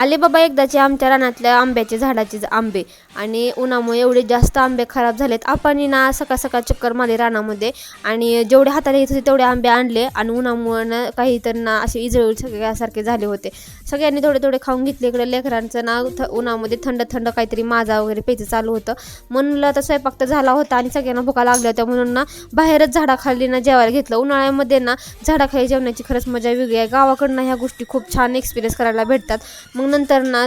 आले बाबा एकदाचे आमच्या रानातल्या आंब्याचे झाडाचे आंबे आणि उन्हामुळे एवढे जास्त आंबे खराब झालेत. आपण ना सकाळ सकाळ चक्कर मारली रानामध्ये आणि जेवढे हाताला येत होते तेवढे आंबे आणले आणि उन्हामुळे ना काही तर ना असे इजळून सगळ्यासारखे झाले होते. सगळ्यांनी थोडे थोडे खाऊन घेतले. इकडे लेकरांचं ना उन्हामध्ये थंड थंड काहीतरी माझा वगैरे प्यायचं चालू होतं. म्हणून आता स्वयंपाक तर झाला होता आणि सगळ्यांना भुका लागल्या होत्या म्हणून ना बाहेरच झाडाखाली ना जेवायला घेतलं. उन्हाळ्यामध्ये ना झाडाखाली जेवण्याची खरंच मजा वेगळी आहे. गावाकडनं ह्या गोष्टी खूप छान एक्सपिरियन्स करायला भेटतात. मग नंतर ना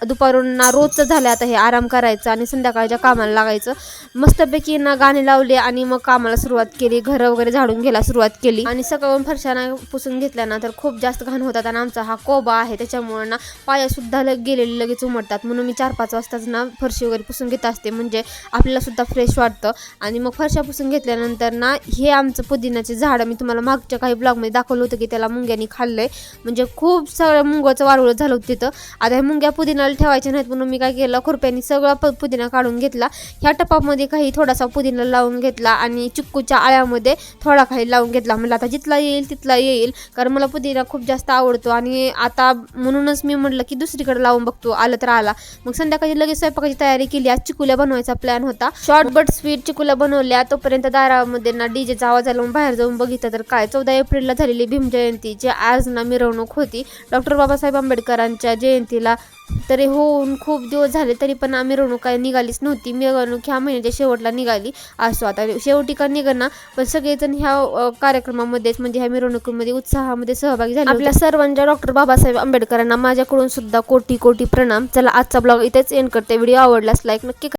दुपारून ना रोजचं झालं आता हे आराम करायचं आणि संध्याकाळच्या कामाला लागायचं. मस्तपैकी ना गाणे लावले आणि मग कामाला सुरुवात केली. घर वगैरे झाडून घ्यायला सुरुवात केली आणि सकाळून फरशाना पुसून घेतल्या ना तर खूप जास्त घाण होतात आणि आमचा हा कोबा आहे त्याच्यामुळे ना पायासुद्धा गेलेले लगेच उमटतात. म्हणून मी 4-5 वाजताच ना फरशी वगैरे पुसून घेत असते म्हणजे आपल्याला सुद्धा फ्रेश वाटतं. आणि मग फरशा पुसून घेतल्यानंतर ना हे आमचं पुदिन्याचे झाड मी तुम्हाला मागच्या काही ब्लॉगमध्ये दाखवलं होतं की त्याला मुंग्यांनी खाल्लंय. म्हणजे खूप सगळं मुंग्याचं वारुळ झालं होतं तिथं. आता हे मुंग्या पुदिनाला ठेवायच्या नाहीत म्हणून मी काय केलं, खुरप्यानी सगळा पुदिना काढून घेतला. ह्या टपामध्ये काही थोडासा पुदिना लावून घेतला आणि चिक्कूच्या आळ्यामध्ये थोडा काही लावून घेतला. म्हटलं आता जिथला येईल तिथला येईल, कारण मला पुदिना खूप जास्त आवडतो आणि आता म्हणूनच मी म्हटलं की दुसरीकडे लावून बघतो, आलं तर आला. मग संध्याकाळी लगेच स्वयंपाकाची तयारी केली. आज चिकुल्या बनवायचा प्लॅन होता. शॉर्ट बट स्वीट चिकुल्या बनवल्या. तोपर्यंत दारामध्ये ना डीजेचा आवाज आला. बाहेर जाऊन बघितलं तर काय 14 एप्रिलला झालेली भीम जयंतीची आज ना मिरवणूक होती. डॉक्टर बाबासाहेब आंबेडकरांच्या जयंतीला तरी होऊन खूप दिवस झाले तरी पण मिरवणूक काय निघालीच नव्हती. मिरवणूक ह्या महिन्याच्या शेवटला निघाली. असो आता शेवटी का निघणं, पण सगळेजण ह्या कार्यक्रमामध्येच म्हणजे ह्या मिरवणुकीमध्ये उत्साहामध्ये सहभागी झाले. आपल्या सर्वांच्या डॉक्टर बाबासाहेब आंबेडकरांना माझ्याकडून सुद्धा कोटी कोटी प्रणाम. चला आजचा ब्लॉग इथेच एंड करते. व्हिडिओ आवडल्यास लाईक नक्की करा.